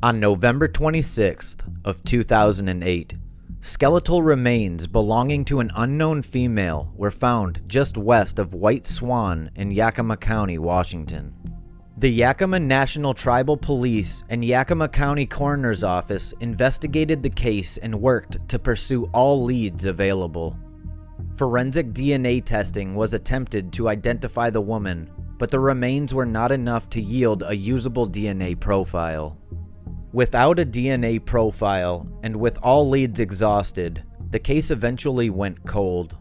On November 26th of 2008, skeletal remains belonging to an unknown female were found just west of White Swan in Yakima County, Washington. The Yakima National Tribal Police and Yakima County Coroner's Office investigated the case and worked to pursue all leads available. Forensic DNA testing was attempted to identify the woman, but the remains were not enough to yield a usable DNA profile. Without a DNA profile, and with all leads exhausted, the case eventually went cold.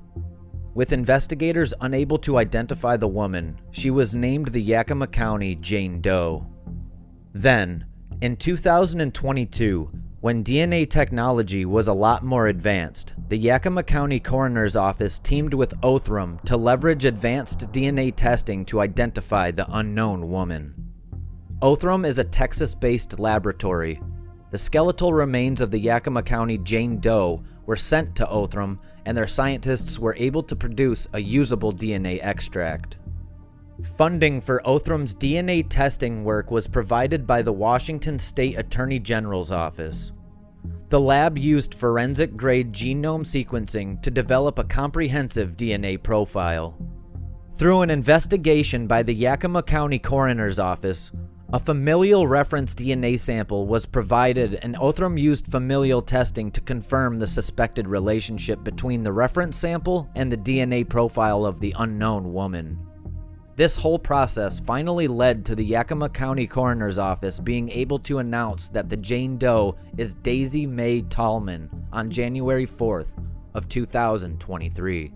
With investigators unable to identify the woman, she was named the Yakima County Jane Doe. Then, in 2022, when DNA technology was a lot more advanced, the Yakima County Coroner's Office teamed with Othram to leverage advanced DNA testing to identify the unknown woman. Othram is a Texas-based laboratory. The skeletal remains of the Yakima County Jane Doe were sent to Othram, and their scientists were able to produce a usable DNA extract. Funding for Othram's DNA testing work was provided by the Washington State Attorney General's Office. The lab used forensic-grade genome sequencing to develop a comprehensive DNA profile. Through an investigation by the Yakima County Coroner's Office, a familial reference DNA sample was provided, and Othram used familial testing to confirm the suspected relationship between the reference sample and the DNA profile of the unknown woman. This whole process finally led to the Yakima County Coroner's Office being able to announce that the Jane Doe is Daisy Mae Tallman on January 4th of 2023.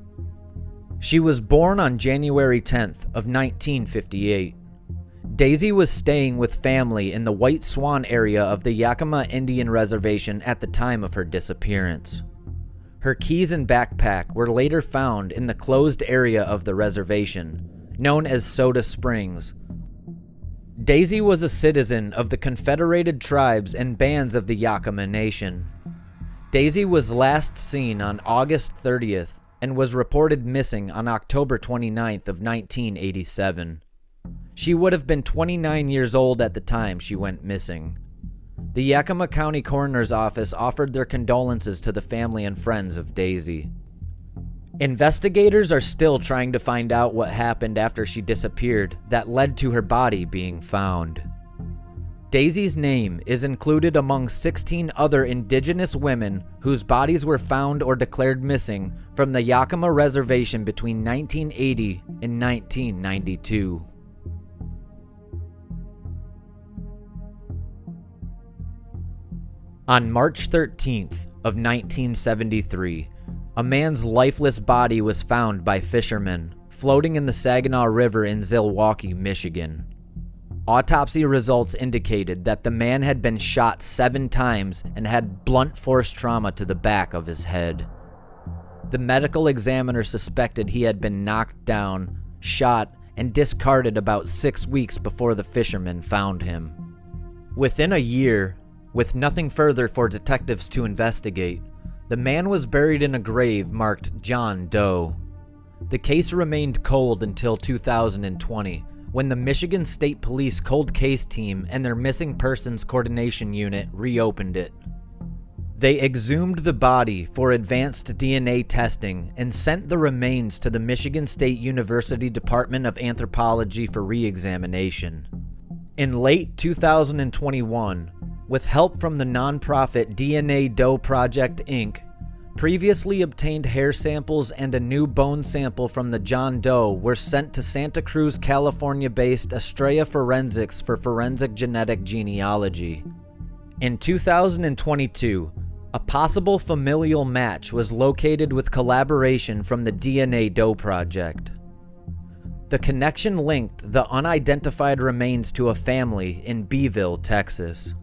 She was born on January 10th of 1958. Daisy was staying with family in the White Swan area of the Yakima Indian Reservation at the time of her disappearance. Her keys and backpack were later found in the closed area of the reservation, known as Soda Springs. Daisy was a citizen of the Confederated Tribes and Bands of the Yakima Nation. Daisy was last seen on August 30th and was reported missing on October 29th of 1987. She would have been 29 years old at the time she went missing. The Yakima County Coroner's Office offered their condolences to the family and friends of Daisy. Investigators are still trying to find out what happened after she disappeared that led to her body being found. Daisy's name is included among 16 other indigenous women whose bodies were found or declared missing from the Yakima Reservation between 1980 and 1992. On March 13th of 1973, a man's lifeless body was found by fishermen floating in the Saginaw River in Zilwaukee, Michigan. Autopsy results indicated that the man had been shot 7 times and had blunt force trauma to the back of his head. The medical examiner suspected he had been knocked down, shot, and discarded about 6 weeks before the fishermen found him. Within a year, with nothing further for detectives to investigate, the man was buried in a grave marked John Doe. The case remained cold until 2020, when the Michigan State Police Cold Case Team and their Missing Persons Coordination Unit reopened it. They exhumed the body for advanced DNA testing and sent the remains to the Michigan State University Department of Anthropology for re-examination. In late 2021, with help from the nonprofit DNA Doe Project, Inc., previously obtained hair samples and a new bone sample from the John Doe were sent to Santa Cruz, California-based Estrella Forensics for forensic genetic genealogy. In 2022, a possible familial match was located with collaboration from the DNA Doe Project. The connection linked the unidentified remains to a family in Beeville, Texas.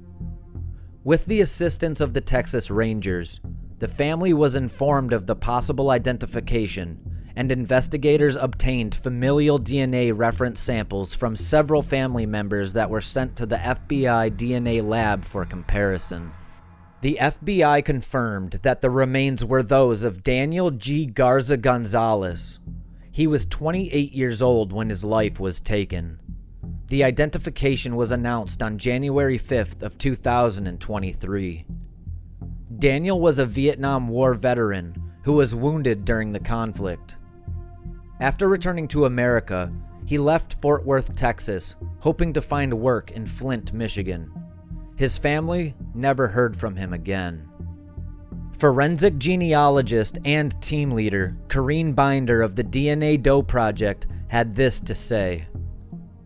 With the assistance of the Texas Rangers, the family was informed of the possible identification, and investigators obtained familial DNA reference samples from several family members that were sent to the FBI DNA lab for comparison. The FBI confirmed that the remains were those of Daniel G Garza-Gonzales. He was 28 years old when his life was taken. The identification was announced on January 5th of 2023. Daniel was a Vietnam War veteran who was wounded during the conflict. After returning to America, he left Fort Worth, Texas, hoping to find work in Flint, Michigan. His family never heard from him again. Forensic genealogist and team leader Corrine Binder of the DNA Doe Project had this to say: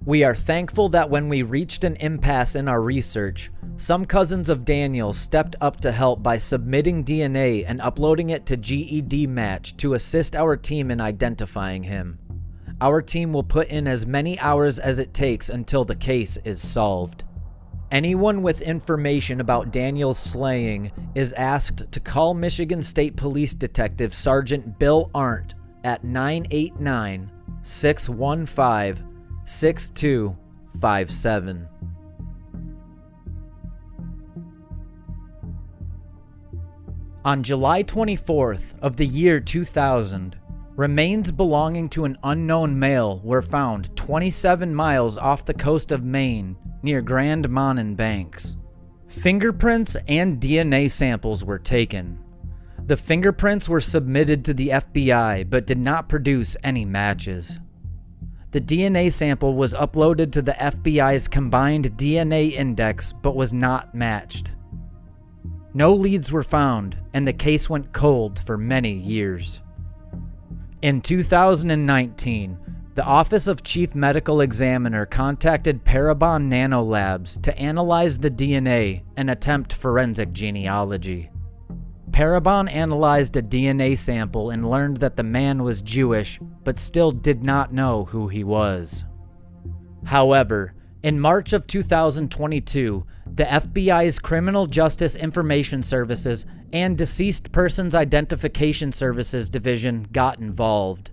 "We are thankful that when we reached an impasse in our research, some cousins of Daniel stepped up to help by submitting DNA and uploading it to GED Match to assist our team in identifying him. Our team will put in as many hours as it takes until the case is solved. Anyone with information about Daniel's slaying is asked to call Michigan State Police Detective Sergeant Bill Arndt at 989-615-6257. On July 24th of the year 2000, remains belonging to an unknown male were found 27 miles off the coast of Maine near Grand Manan Banks. Fingerprints and DNA samples were taken. The fingerprints were submitted to the FBI but did not produce any matches. The DNA sample was uploaded to the FBI's combined DNA index but was not matched. No leads were found, and the case went cold for many years. In 2019, the Office of Chief Medical Examiner contacted Parabon Nanolabs to analyze the DNA and attempt forensic genealogy. Parabon analyzed a DNA sample and learned that the man was Jewish, but still did not know who he was. However, in March of 2022, the FBI's Criminal Justice Information Services and Deceased Persons Identification Services Division got involved.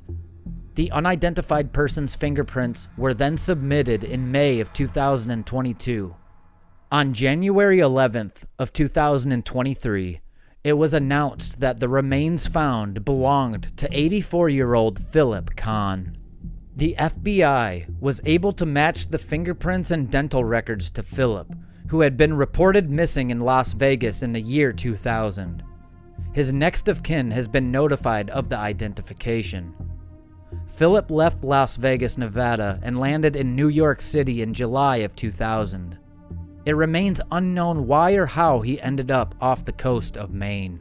The unidentified person's fingerprints were then submitted in May of 2022. On January 11th of 2023, it was announced that the remains found belonged to 84-year-old Philip Kahn. The FBI was able to match the fingerprints and dental records to Philip, who had been reported missing in Las Vegas in the year 2000. His next of kin has been notified of the identification. Philip left Las Vegas, Nevada, and landed in New York City in July of 2000. It remains unknown why or how he ended up off the coast of Maine.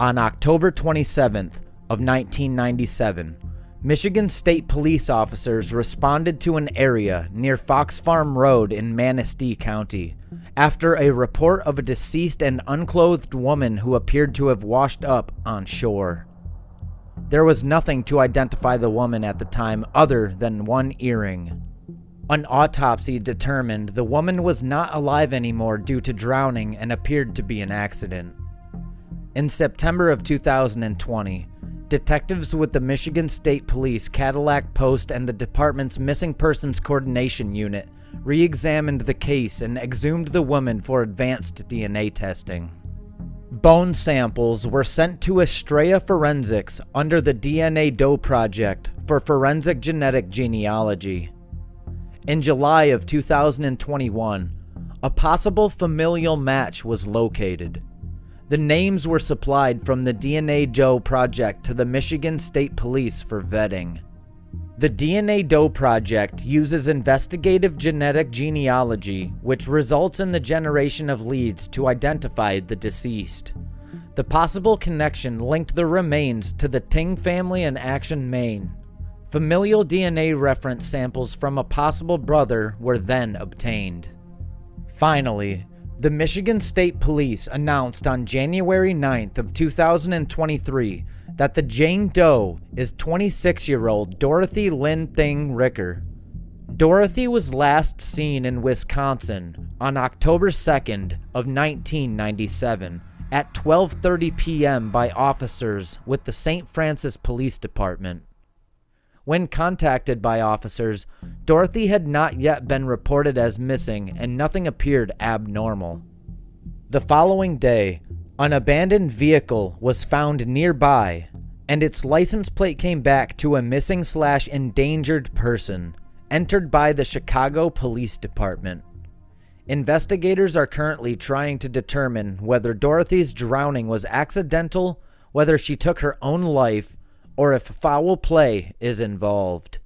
On October 27th of 1997, Michigan State police officers responded to an area near Fox Farm Road in Manistee County after a report of a deceased and unclothed woman who appeared to have washed up on shore. There was nothing to identify the woman at the time other than one earring. An autopsy determined the woman was not alive anymore due to drowning and appeared to be an accident. In September of 2020, detectives with the Michigan State Police Cadillac Post and the department's Missing Persons Coordination Unit re-examined the case and exhumed the woman for advanced DNA testing. Bone samples were sent to Estrella Forensics under the DNA Doe Project for forensic genetic genealogy. In July of 2021, a possible familial match was located. The names were supplied from the DNA Doe Project to the Michigan State Police for vetting. The DNA Doe Project uses investigative genetic genealogy, which results in the generation of leads to identify the deceased. The possible connection linked the remains to the Ting family in Action, Maine. Familial DNA reference samples from a possible brother were then obtained. Finally, the Michigan State Police announced on January 9th of 2023 that the Jane Doe is 26-year-old Dorothy Lynn Thing Ricker. Dorothy was last seen in Wisconsin on October 2nd of 1997 at 12:30 p.m. by officers with the St. Francis Police Department. When contacted by officers, Dorothy had not yet been reported as missing and nothing appeared abnormal. The following day, an abandoned vehicle was found nearby, and its license plate came back to a missing/endangered person entered by the Chicago Police Department. Investigators are currently trying to determine whether Dorothy's drowning was accidental, whether she took her own life, or if foul play is involved.